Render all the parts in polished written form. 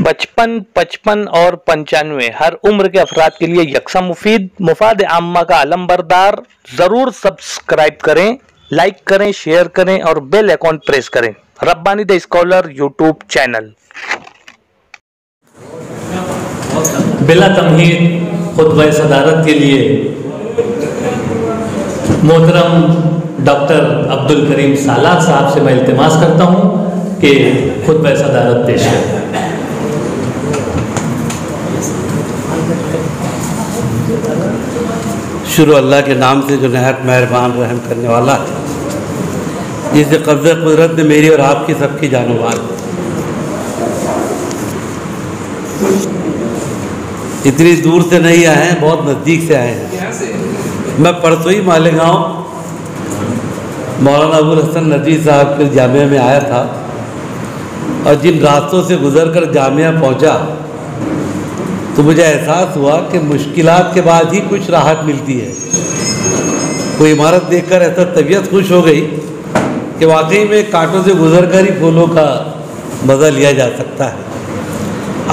55, 55 और 95 हर उम्र के अफराद के लिए यकसा मुफीद मुफाद आम्मा का अलंबरदार। जरूर सब्सक्राइब करें, लाइक करें, शेयर करें और बेल आइकॉन प्रेस करें। Rabbani the scholar YouTube channel. बिला तमहीद खुतबा सदारत के लिए मोहतरम डॉक्टर अब्दुल करीम सालार साहब से मैं इल्तिमास करता हूँ कि खुतबा सदारत पेश करें। शुरू अल्लाह के नाम से जो नहायत मेहरबान रहम करने वाला है, जिससे कब्ज़े कुदरत ने मेरी और आपकी सबकी जानो माल। इतनी दूर से नहीं आए हैं, बहुत नज़दीक से आए हैं। मैं परसों ही मालेगांव मौलाना अबुल हसन नदवी साहब के जामिया में आया था और जिन रास्तों से गुज़र कर जामिया पहुँचा तो मुझे एहसास हुआ कि मुश्किलात के बाद ही कुछ राहत मिलती है। कोई इमारत देखकर ऐसा तबीयत खुश हो गई कि वाकई में कांटों से गुजर कर ही फूलों का मज़ा लिया जा सकता है।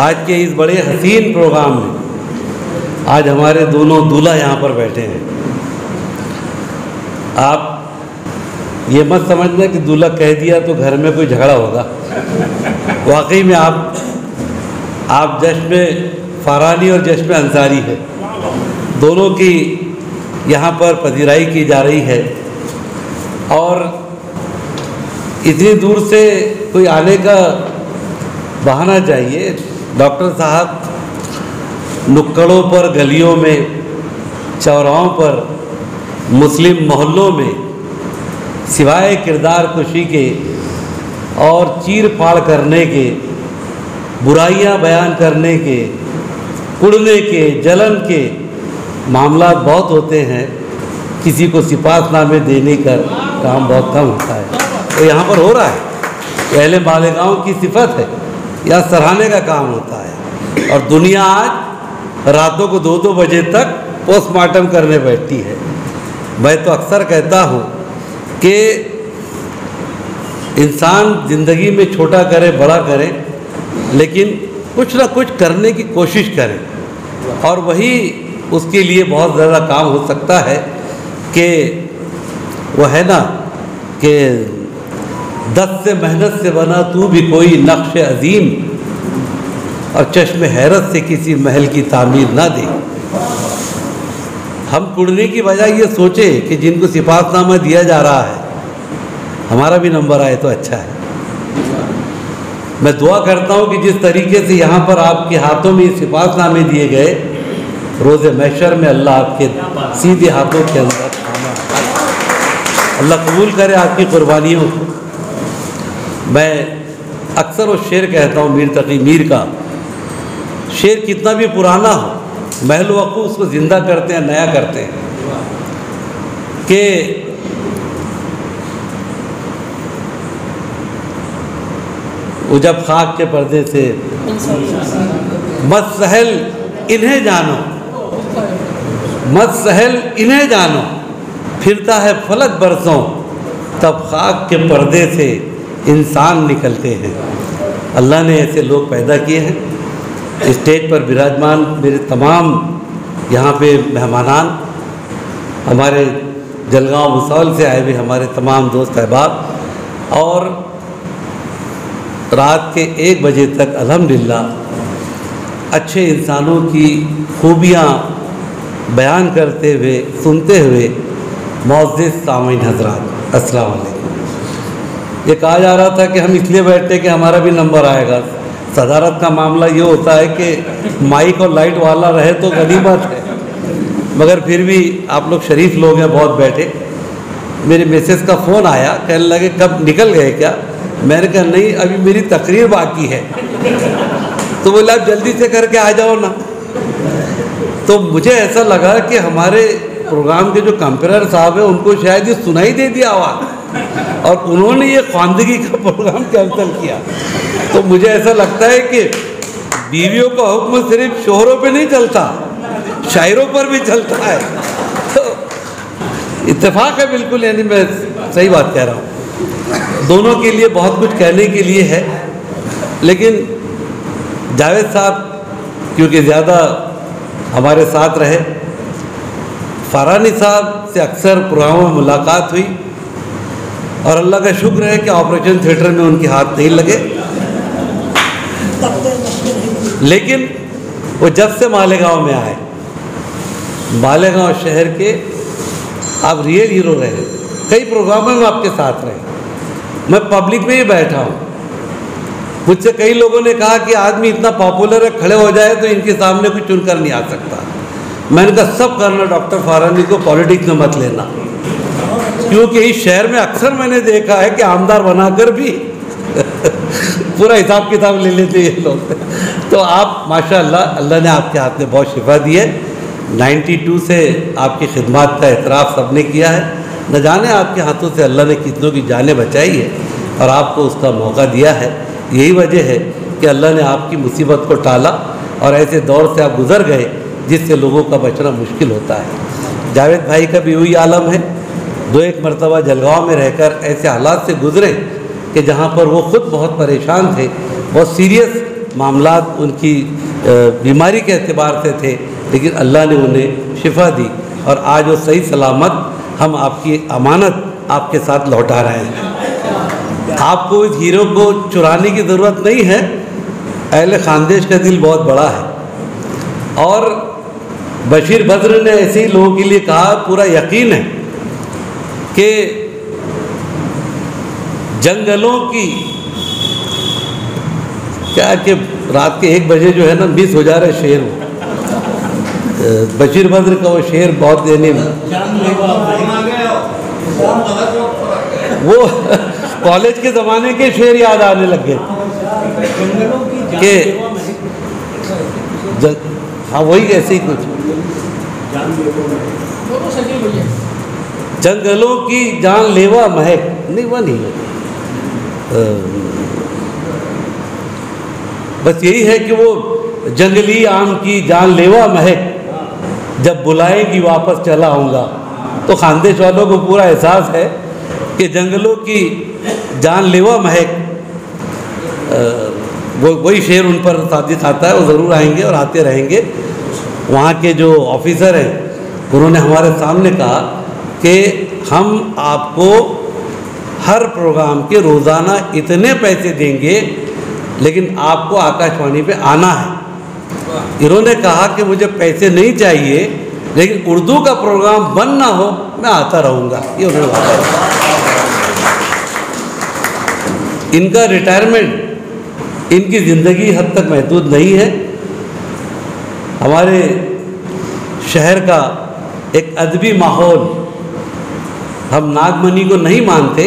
आज के इस बड़े हसीन प्रोग्राम में आज हमारे दोनों दूल्हा यहाँ पर बैठे हैं। आप ये मत समझना कि दूल्हा कह दिया तो घर में कोई झगड़ा होगा। वाकई में आप जश्न फ़ारानी और जश्न अंसारी है, दोनों की यहाँ पर पजीराई की जा रही है। और इतनी दूर से कोई आने का बहाना चाहिए। डॉक्टर साहब नुक्कड़ों पर, गलियों में, चौराहों पर, मुस्लिम मोहल्लों में सिवाय किरदार कुशी के और चीर फाड़ करने के, बुराइयां बयान करने के, कुड़ने के, जलन के मामला बहुत होते हैं। किसी को सिपाहीनामे देने का काम बहुत कम होता है, तो यहाँ पर हो रहा है। पहले मालेगांव की सिफत है, यहाँ सराहने का काम होता है। और दुनिया आज रातों को 2-2 बजे तक पोस्टमार्टम करने बैठती है। मैं तो अक्सर कहता हूँ कि इंसान ज़िंदगी में छोटा करे बड़ा करे, लेकिन कुछ ना कुछ करने की कोशिश करें। और वही उसके लिए बहुत ज़्यादा काम हो सकता है कि वो है ना कि 10 से मेहनत से बना तू भी कोई नक्श अजीम, और चश्मे हैरत से किसी महल की तामीर ना दे। हम कुड़ने की बजाय ये सोचे कि जिनको सिफातनामा दिया जा रहा है हमारा भी नंबर आए तो अच्छा है। मैं दुआ करता हूँ कि जिस तरीके से यहाँ पर आपके हाथों में सिफातनामे दिए गए, रोज़े महशर में अल्लाह आपके सीधे हाथों के अंदर अल्लाह कबूल करे आपकी कुर्बानियों को। मैं अक्सर वो शेर कहता हूँ, मीर तकी मीर का शेर कितना भी पुराना हो, महल वक़ूफ़ उसको ज़िंदा करते हैं, नया करते हैं। कि वो जब खाक के पर्दे से मत सहल इन्हें जानो, मत सहल इन्हें जानो, फिरता है फलक बरसों तब खाक के पर्दे से इंसान निकलते हैं। अल्लाह ने ऐसे लोग पैदा किए हैं। स्टेज पर विराजमान मेरे तमाम यहाँ पे मेहमानान, हमारे जलगांव भुसावल से आए हुए हमारे तमाम दोस्त अहबाब, और रात के 1 बजे तक अल्हम्दुलिल्लाह अच्छे इंसानों की खूबियाँ बयान करते हुए, सुनते हुए मुअज़्ज़िज़ सामीन हज़रात, अस्सलाम वालेकुम। ये कहा जा रहा था कि हम इसलिए बैठते कि हमारा भी नंबर आएगा। सदारत का मामला ये होता है कि माइक और लाइट वाला रहे तो गनीमत है, मगर फिर भी आप लोग शरीफ लोग हैं, बहुत बैठे। मेरे मिसेस का फ़ोन आया, कहने लगे कब निकल गए क्या? मैंने कहा नहीं, अभी मेरी तकरीर बाकी है। तो बोला आप जल्दी से करके आ जाओ ना। तो मुझे ऐसा लगा कि हमारे प्रोग्राम के जो कंपेनर साहब हैं उनको शायद ये सुनाई दे दिया आवाज़, और उन्होंने ये ख्वानदगी का प्रोग्राम कैंसिल किया। तो मुझे ऐसा लगता है कि बीवियों का हुक्म सिर्फ शोहरों पे नहीं चलता, शायरों पर भी चलता है। तो इत्तेफाक है बिल्कुल, यानी मैं सही बात कह रहा हूँ। दोनों के लिए बहुत कुछ कहने के लिए है, लेकिन जावेद साहब क्योंकि ज़्यादा हमारे साथ रहे, फरानी साहब से अक्सर प्रोग्रामों में मुलाकात हुई और अल्लाह का शुक्र है कि ऑपरेशन थिएटर में उनके हाथ नहीं लगे। लेकिन वो जब से मालेगांव में आए, मालेगांव शहर के आप रियल हीरो रहे। कई प्रोग्रामों में आपके साथ रहे, मैं पब्लिक में ही बैठा हूँ। मुझसे कई लोगों ने कहा कि आदमी इतना पॉपुलर है, खड़े हो जाए तो इनके सामने कुछ चुनकर नहीं आ सकता। मैंने कहा सब करना, डॉक्टर फरानी को पॉलिटिक्स में मत लेना, क्योंकि इस शहर में अक्सर मैंने देखा है कि आमदार बनाकर भी पूरा हिसाब किताब ले लेते ये लोग। तो आप माशाअल्लाह, अल्लाह ने आपके हाथ में बहुत शिफा दी है। 92 से आपकी खिदमत का एतराफ़ सबने किया है। न जाने आपके हाथों से अल्लाह ने कितनों की जानें बचाई है और आपको उसका मौका दिया है। यही वजह है कि अल्लाह ने आपकी मुसीबत को टाला और ऐसे दौर से आप गुज़र गए जिससे लोगों का बचना मुश्किल होता है। जावेद भाई का भी वही आलम है, 2-1 मरतबा जलगांव में रहकर ऐसे हालात से गुज़रे कि जहाँ पर वो ख़ुद बहुत परेशान थे, बहुत सीरियस मामलात उनकी बीमारी के एतबार से थे, लेकिन अल्लाह ने उन्हें शिफा दी और आज वो सही सलामत हम आपकी अमानत आपके साथ लौटा रहे हैं। आपको इस हीरो को चुराने की ज़रूरत नहीं है। अहले खानदेश का दिल बहुत बड़ा है और बशीर बद्र ने ऐसे ही लोगों के लिए कहा, पूरा यकीन है कि जंगलों की क्या कि रात के 1 बजे जो है ना मिस हो जा रहा है शेर। बशीर बद्र का वो शेर बहुत देने में वो कॉलेज के ज़माने के शेर याद आने लग गए कि हाँ वही ऐसे ही कुछ, जंगलों की जानलेवा महक, नहीं वो नहीं है। बस यही है कि वो जंगली आम की जानलेवा महक जब बुलाएगी वापस चला आऊँगा। तो खानदेश वालों को पूरा एहसास है कि जंगलों की जानलेवा महक, वो वही शेर उन पर साजिश आता है। वो ज़रूर आएंगे और आते रहेंगे। वहाँ के जो ऑफिसर हैं उन्होंने हमारे सामने कहा कि हम आपको हर प्रोग्राम के रोज़ाना इतने पैसे देंगे, लेकिन आपको आकाशवाणी पे आना है। इन्होंने कहा कि मुझे पैसे नहीं चाहिए, लेकिन उर्दू का प्रोग्राम बंद ना हो मैं आता रहूँगा। ये उन्होंने बताया। इनका रिटायरमेंट इनकी ज़िंदगी हद तक महदूद नहीं है। हमारे शहर का एक अदबी माहौल, हम नागमणि को नहीं मानते,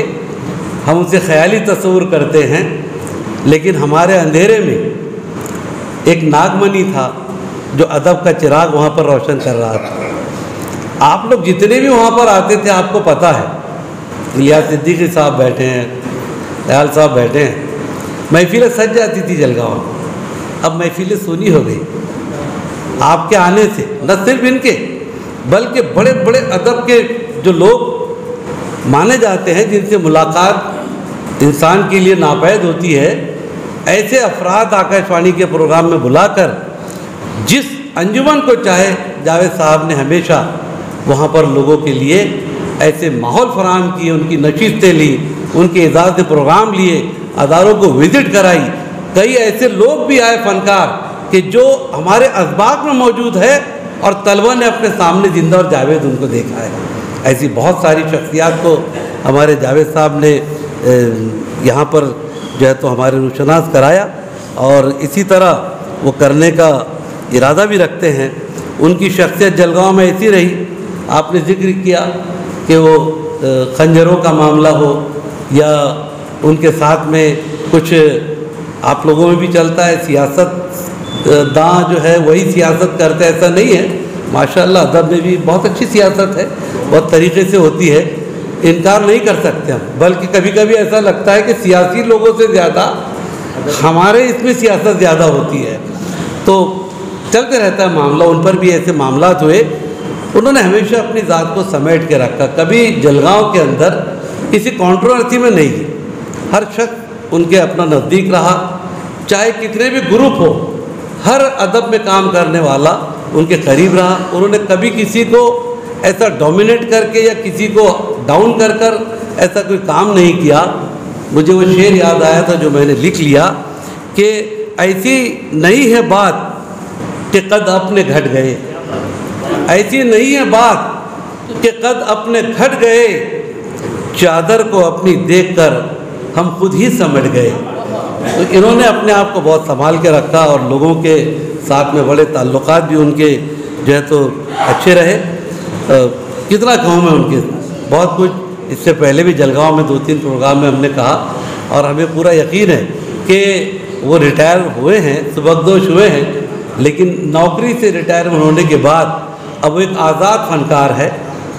हम उसे ख्याली तस्वुर करते हैं, लेकिन हमारे अंधेरे में एक नागमणि था जो अदब का चिराग वहाँ पर रोशन कर रहा था। आप लोग जितने भी वहाँ पर आते थे आपको पता है, इलियास सिद्दीकी साहब बैठे हैं, दयाल साहब बैठे हैं, महफिलें सज जाती थी जलगांव में। अब महफिलें सुनी हो गई आपके आने से। न सिर्फ इनके बल्कि बड़े बड़े अदब के जो लोग माने जाते हैं, जिनसे मुलाकात इंसान के लिए नापैद होती है, ऐसे अफराद आकाशवाणी के प्रोग्राम में बुलाकर जिस अंजुमन को चाहे जावेद साहब ने हमेशा वहाँ पर लोगों के लिए ऐसे माहौल फराहम किए, उनकी नशिस्तें ली, उनके एजाज़ प्रोग्राम लिए, अदारों को विज़िट कराई। कई ऐसे लोग भी आए फनकार कि जो हमारे असबाब में मौजूद है और तलवा ने अपने सामने जिंदा और जावेद उनको देखा है। ऐसी बहुत सारी शख्सियात को हमारे जावेद साहब ने यहाँ पर जो है तो हमारे रुशनास कराया और इसी तरह वो करने का इरादा भी रखते हैं। उनकी शख्सियत जलगांव में ऐसी रही, आपने जिक्र किया कि वो खंजरों का मामला हो या उनके साथ में कुछ आप लोगों में भी चलता है, सियासत दां जो है वही सियासत करते, ऐसा नहीं है। माशाअल्लाह अदब में भी बहुत अच्छी सियासत है, बहुत तरीक़े से होती है, इनकार नहीं कर सकते हम। बल्कि कभी कभी ऐसा लगता है कि सियासी लोगों से ज़्यादा हमारे इसमें सियासत ज़्यादा होती है। तो चलते रहता है मामला। उन पर भी ऐसे मामलात हुए, उन्होंने हमेशा अपनी ज़ात को समेट के रखा, कभी जलगांव के अंदर किसी कंट्रोवर्सी में नहीं। हर शख्स उनके अपना नज़दीक रहा, चाहे कितने भी ग्रुप हो, हर अदब में काम करने वाला उनके करीब रहा। उन्होंने कभी किसी को ऐसा डोमिनेट करके या किसी को डाउन कर कर ऐसा कोई काम नहीं किया। मुझे वो शेर याद आया था जो मैंने लिख लिया कि ऐसी नहीं है बात कि कद अपने घट गए, ऐसी नहीं है बात कि कद अपने घट गए, चादर को अपनी देखकर हम खुद ही समझ गए। तो इन्होंने अपने आप को बहुत संभाल के रखा और लोगों के साथ में बड़े ताल्लुकात भी उनके जो है तो अच्छे रहे। कितना कहूँ मैं उनके बहुत कुछ। इससे पहले भी जलगांव में 2-3 प्रोग्राम में हमने कहा और हमें पूरा यकीन है कि वो रिटायर हुए हैं, सुबकदोश हुए हैं, लेकिन नौकरी से रिटायर होने के बाद अब वो एक आज़ाद फनकार है।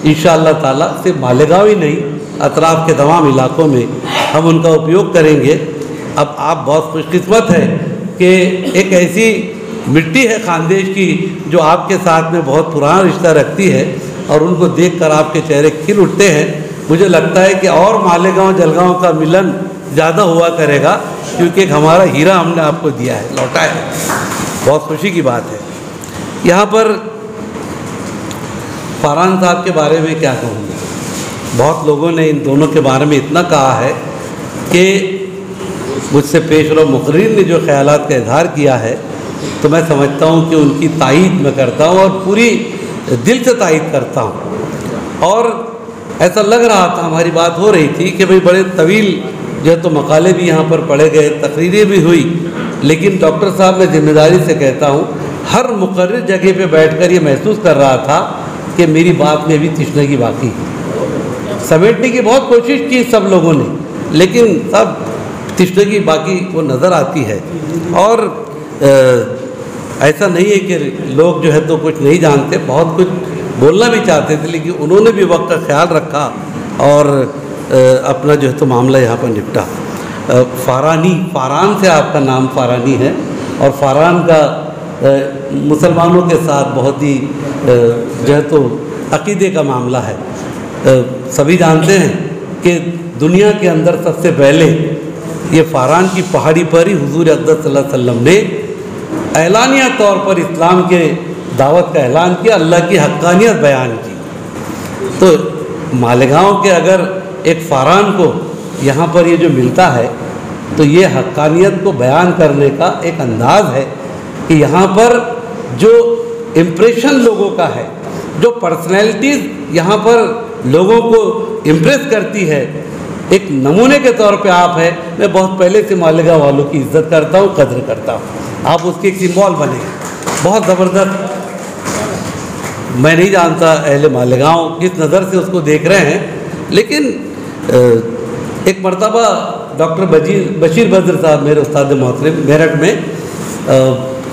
इंशाअल्लाह ताला सिर्फ मालेगांव ही नहीं, अतराफ़ के तमाम इलाकों में हम उनका उपयोग करेंगे। अब आप बहुत खुशकिस्मत हैं कि एक ऐसी मिट्टी है खानदेश की जो आपके साथ में बहुत पुराना रिश्ता रखती है और उनको देखकर आपके चेहरे खिल उठते हैं। मुझे लगता है कि और मालेगांव जलगांव का मिलन ज़्यादा हुआ करेगा, क्योंकि एक हमारा हीरा हमने आपको दिया है, लौटाया है। बहुत खुशी की बात है। यहाँ पर फरहान साहब के बारे में क्या कहूँगा, बहुत लोगों ने इन दोनों के बारे में इतना कहा है कि मुझसे पेशरो मुकर्रिर ने जो ख्यालात का इजहार किया है तो मैं समझता हूँ कि उनकी तायीद मैं करता हूँ और पूरी दिल से तायीद करता हूँ। और ऐसा लग रहा था, हमारी बात हो रही थी कि भाई बड़े तवील जो है तो मकाले भी यहाँ पर पढ़े गए, तकरीरें भी हुई, लेकिन डॉक्टर साहब मैं जिम्मेदारी से कहता हूँ हर मुकर्रिर जगह पे बैठकर ये महसूस कर रहा था कि मेरी बात में भी तिश्नगी बाकी है। समेटने की बहुत कोशिश की सब लोगों ने, लेकिन सब तिश्नगी बाकी वो नज़र आती है। और ऐसा नहीं है कि लोग जो है तो कुछ नहीं जानते, बहुत कुछ बोलना भी चाहते थे, लेकिन उन्होंने भी वक्त का ख्याल रखा और अपना जो है तो मामला यहाँ पर निपटा। फरहान से आपका नाम फरहानी है और फरहान का मुसलमानों के साथ बहुत ही जो है तो अकीदे का मामला है। सभी जानते हैं कि दुनिया के अंदर सबसे पहले ये फरहान की पहाड़ी पर ही हुजूर अक़दस सल्लल्लाहु अलैहि वसल्लम ने ऐलानिया तौर पर इस्लाम के दावत का ऐलान किया, अल्लाह की हक्कानियत बयान की। तो मालेगांव के अगर एक फरहान को यहाँ पर ये जो मिलता है तो ये हक्कानियत को बयान करने का एक अंदाज़ है कि यहाँ पर जो इम्प्रेशन लोगों का है, जो पर्सनैलिटीज़ यहाँ पर लोगों को इम्प्रेस करती है, एक नमूने के तौर पे आप हैं। मैं बहुत पहले से मालेगांव वालों की इज़्ज़त करता हूँ, कद्र करता हूँ। आप उसके एक सिंबल बने, बहुत ज़बरदस्त। मैं नहीं जानता अहले मालेगांव किस नज़र से उसको देख रहे हैं, लेकिन एक मरतबा डॉक्टर बशीर बद्र साहब मेरे उस्ताद मोहतरम मेरठ में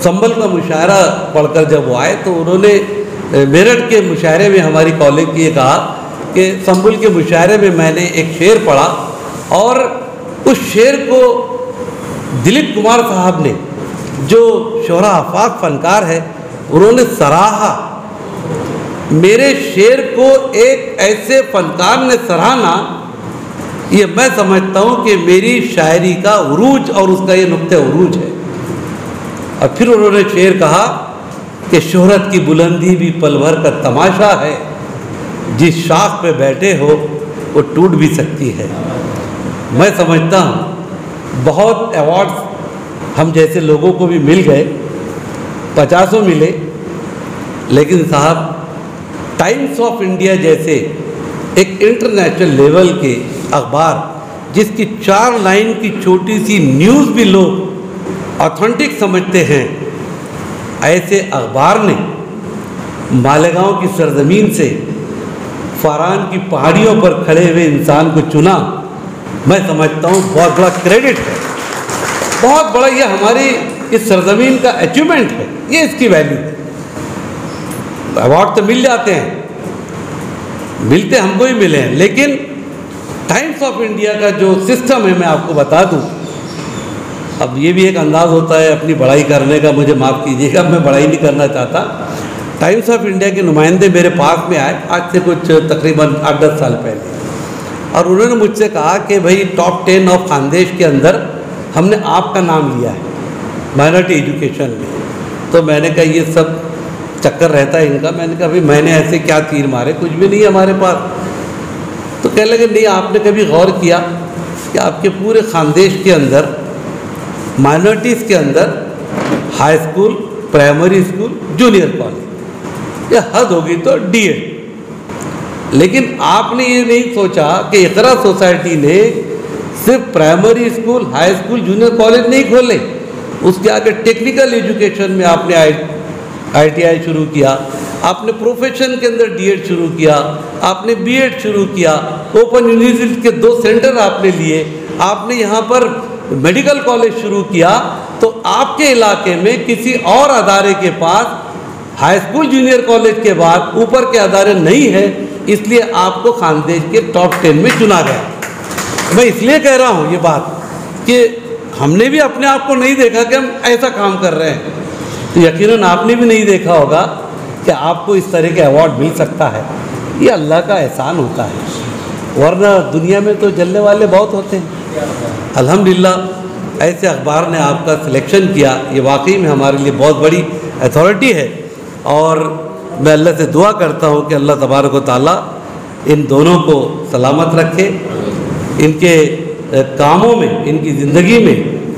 संभल का मुशायरा पढ़कर जब वो आए तो उन्होंने मेरठ के मुशायरे में हमारी कॉलेज की ये कहा कि संभल के मुशायरे में मैंने एक शेर पढ़ा और उस शेर को दिलीप कुमार साहब ने, जो शोहरा आफाक फनकार है, उन्होंने सराहा। मेरे शेर को एक ऐसे फनकार ने सराहना, ये मैं समझता हूँ कि मेरी शायरी का उरूज और उसका ये नुक्ते उरूज है। और फिर उन्होंने शेर कहा कि शोहरत की बुलंदी भी पल भर का तमाशा है, जिस शाख पे बैठे हो वो टूट भी सकती है। मैं समझता हूँ बहुत अवार्ड्स हम जैसे लोगों को भी मिल गए, 50 मिले, लेकिन साहब टाइम्स ऑफ इंडिया जैसे एक इंटरनेशनल लेवल के अखबार, जिसकी 4 लाइन की छोटी सी न्यूज़ भी लोग ऑथेंटिक समझते हैं, ऐसे अखबार ने मालेगांव की सरजमीन से फरहान की पहाड़ियों पर खड़े हुए इंसान को चुना। मैं समझता हूँ बहुत बड़ा क्रेडिट है, बहुत बड़ा ये हमारी इस सरजमीन का अचीवमेंट है, ये इसकी वैल्यू है। अवार्ड तो मिल जाते हैं, मिलते हमको ही मिले हैं, लेकिन टाइम्स ऑफ इंडिया का जो सिस्टम है मैं आपको बता दूं। अब ये भी एक अंदाज़ होता है अपनी बड़ाई करने का, मुझे माफ़ कीजिएगा, मैं बड़ाई नहीं करना चाहता। टाइम्स ऑफ इंडिया के नुमाइंदे मेरे पास में आए आज से कुछ तकरीबन 8-10 साल पहले, और उन्होंने मुझसे कहा कि भाई टॉप 10 ऑफ खानदेश के अंदर हमने आपका नाम लिया है माइनॉरिटी एजुकेशन में। तो मैंने कहा ये सब चक्कर रहता है इनका। मैंने कहा भाई मैंने ऐसे क्या तीर मारे, कुछ भी नहीं है हमारे पास। तो कहने लगे नहीं, आपने कभी गौर किया कि आपके पूरे खानदेश के अंदर माइनॉरिटीज़ के अंदर high school, primary school, junior college, या हद होगी तो डीएड, लेकिन आपने ये नहीं सोचा कि इकरा सोसाइटी ने सिर्फ primary school, high school, junior college नहीं खोले, उसके आगे टेक्निकल एजुकेशन में आपने ITI शुरू किया, आपने प्रोफेशन के अंदर डीएड शुरू किया, आपने बीएड शुरू किया, ओपन यूनिवर्सिटी के 2 सेंटर आपने लिए, आपने यहाँ पर मेडिकल कॉलेज शुरू किया। तो आपके इलाके में किसी और अदारे के पास हाई स्कूल, जूनियर कॉलेज के बाद ऊपर के अदारे नहीं है, इसलिए आपको खानदेश के टॉप 10 में चुना गया। मैं इसलिए कह रहा हूँ ये बात कि हमने भी अपने आप को नहीं देखा कि हम ऐसा काम कर रहे हैं, तो यकीनन आपने भी नहीं देखा होगा कि आपको इस तरह के अवार्ड मिल सकता है। ये अल्लाह का एहसान होता है, वरना दुनिया में तो जलने वाले बहुत होते हैं। अल्हम्दुलिल्लाह ऐसे अखबार ने आपका सिलेक्शन किया, ये वाकई में हमारे लिए बहुत बड़ी अथॉरिटी है। और मैं अल्लाह से दुआ करता हूँ कि अल्लाह तबारक व तआला इन दोनों को सलामत रखे, इनके कामों में, इनकी ज़िंदगी में,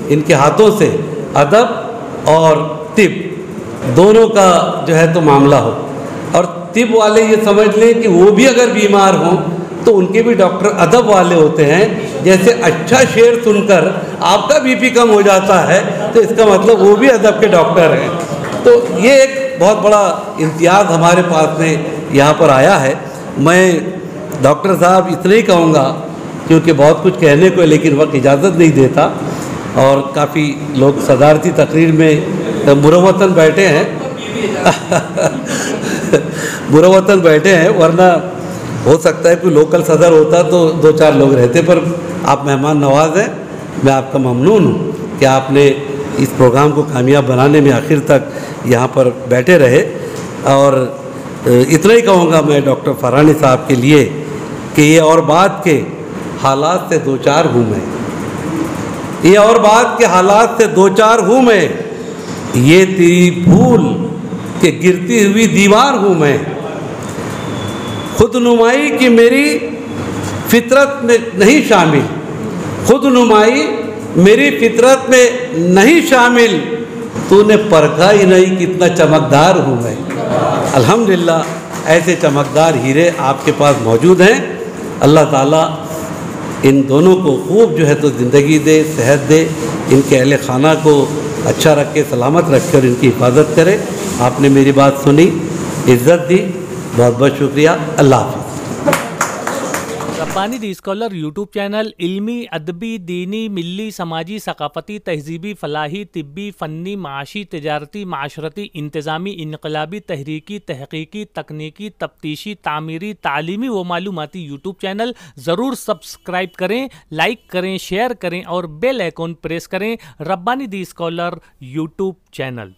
इनके हाथों से अदब और तिब दोनों का जो है तो मामला हो। और तिब वाले ये समझ लें कि वो भी अगर बीमार हों तो उनके भी डॉक्टर अदब वाले होते हैं। जैसे अच्छा शेर सुनकर आपका बीपी कम हो जाता है तो इसका मतलब वो भी अदब के डॉक्टर हैं। तो ये एक बहुत बड़ा इम्तियाज़ हमारे पास में यहाँ पर आया है। मैं डॉक्टर साहब इतना ही कहूँगा क्योंकि बहुत कुछ कहने को है लेकिन वक्त इजाज़त नहीं देता, और काफ़ी लोग सदारती तकरीर में मुरवतन बैठे हैं मुरवतन बैठे हैं, वरना हो सकता है कोई लोकल सदर होता तो 2-4 लोग रहते, पर आप मेहमान नवाज हैं। मैं आपका ममनून हूँ कि आपने इस प्रोग्राम को कामयाब बनाने में आखिर तक यहाँ पर बैठे रहे। और इतना ही कहूँगा मैं डॉक्टर फरहानी साहब के लिए कि ये और बात के हालात से 2-4 हूँ मैं, ये और बात के हालात से 2-4 हूँ मैं, ये तेरी भूल के गिरती हुई दीवार हूँ मैं, खुद नुमाई की मेरी फितरत में नहीं शामिल, खुद नुमाई मेरी फितरत में नहीं शामिल, तूने परखा ही नहीं कितना चमकदार हूँ मैं। अल्हम्दुलिल्लाह ऐसे चमकदार हीरे आपके पास मौजूद हैं। अल्लाह ताला इन दोनों को खूब जो है तो ज़िंदगी दे, सेहत दे, इनके अहले खाना को अच्छा रखे, सलामत रखे और इनकी हिफाजत करे। आपने मेरी बात सुनी, इज़्ज़त दी, बहुत बहुत शुक्रिया। अल्लाह हाफ़िज़। रब्बानी दी स्कॉलर यूट्यूब चैनल इल्मी, अदबी, दीनी, मिली, समाजी, सकाफ़ती, तहजीबी, फ़लाही, तिब्बी, फ़न्नी, माशी, तिजारती, माशरती, इंतज़ामी, इनकलाबी, तहरीकी, तहक़ीक़ी, तकनीकी, तफ्तीशी, तामीरी, तालीमी व मालूमाती यूट्यूब चैनल ज़रूर सब्सक्राइब करें, लाइक करें, शेयर करें और बेल आइकॉन प्रेस करें। रब्बानी दी स्कॉलर यूट्यूब चैनल।